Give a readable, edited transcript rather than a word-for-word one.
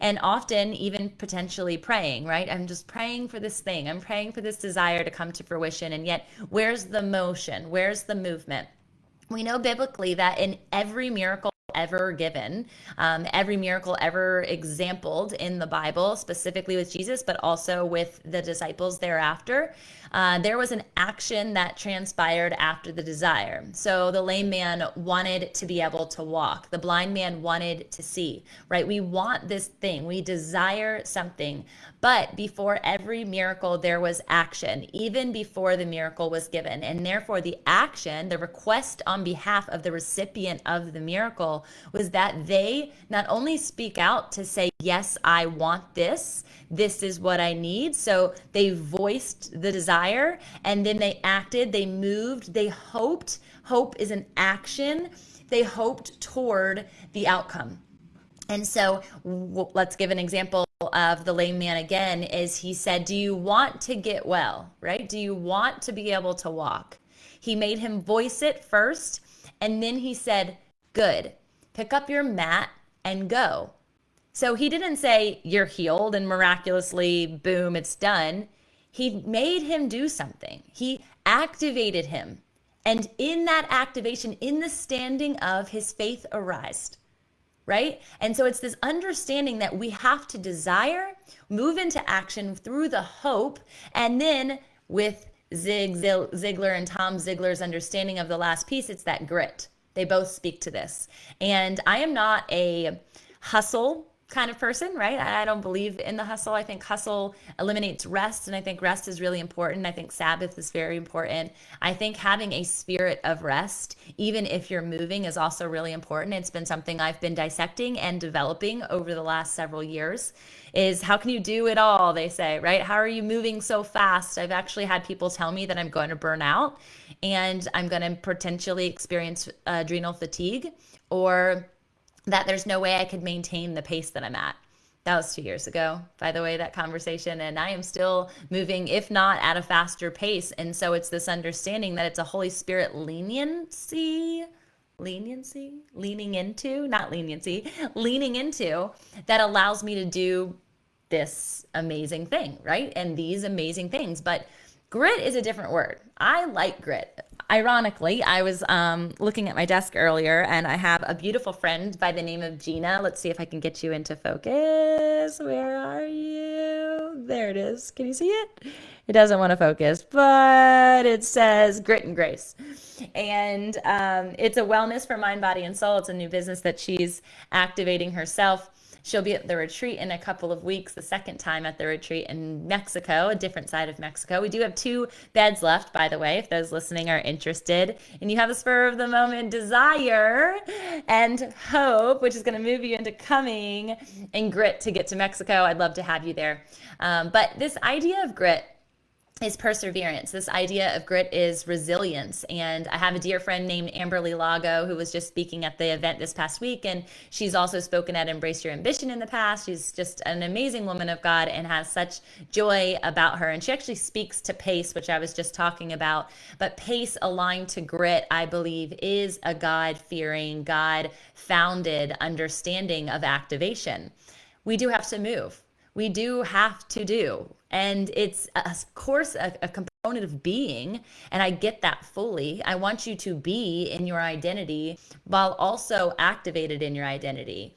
And often even potentially praying, right? I'm just praying for this thing. I'm praying for this desire to come to fruition. And yet, where's the motion? Where's the movement? We know biblically that in every miracle ever given, every miracle ever exampled in the Bible, specifically with Jesus, but also with the disciples thereafter, there was an action that transpired after the desire. So the lame man wanted to be able to walk, the blind man wanted to see, right? We want this thing, we desire something. But before every miracle, there was action, even before the miracle was given. And therefore, the action, the request on behalf of the recipient of the miracle, was that they not only speak out to say, yes, I want this, this is what I need. So they voiced the desire and then they acted, they moved, they hoped. Hope is an action. They hoped toward the outcome. And so let's give an example of the lame man again. Is he said, do you want to get well, right? Do you want to be able to walk? He made him voice it first, and then he said, good, pick up your mat and go. So he didn't say, you're healed and miraculously, boom, it's done. He made him do something. He activated him. And in that activation, in the standing of, his faith arose, right? And so it's this understanding that we have to desire, move into action through the hope, and then with Ziglar and Tom Ziglar's understanding of the last piece, it's that grit. They both speak to this. And I am not a hustle kind of person, right? I don't believe in the hustle. I think hustle eliminates rest, and I think rest is really important. I think Sabbath is very important. I think having a spirit of rest, even if you're moving, is also really important. It's been something I've been dissecting and developing over the last several years. Is how can you do it all, they say, right? How are you moving so fast? I've actually had people tell me that I'm going to burn out and I'm going to potentially experience adrenal fatigue, or that there's no way I could maintain the pace that I'm at. That was 2 years ago, by the way, that conversation. And I am still moving, if not at a faster pace. And so it's this understanding that it's a Holy Spirit leaning into, not leniency, leaning into, that allows me to do this amazing thing, right? And these amazing things. But grit is a different word. I like grit. Ironically, I was looking at my desk earlier and I have a beautiful friend by the name of Gina. Let's see if I can get you into focus. Where are you? There it is. Can you see it? It doesn't want to focus, but it says Grit and Grace. And it's a wellness for mind, body, and soul. It's a new business that she's activating herself. She'll be at the retreat in a couple of weeks, the second time at the retreat in Mexico, a different side of Mexico. We do have 2 beds left, by the way, if those listening are interested. And you have a spur of the moment desire and hope, which is going to move you into coming, and grit to get to Mexico. I'd love to have you there. But this idea of grit is perseverance. This idea of grit is resilience. And I have a dear friend named Amberly Lago who was just speaking at the event this past week. And she's also spoken at Embrace Your Ambition in the past. She's just an amazing woman of God and has such joy about her. And she actually speaks to pace, which I was just talking about. But pace aligned to grit, I believe, is a God-fearing, God-founded understanding of activation. We do have to move. We do have to do. And it's, of course, a component of being. And I get that fully. I want you to be in your identity while also activated in your identity.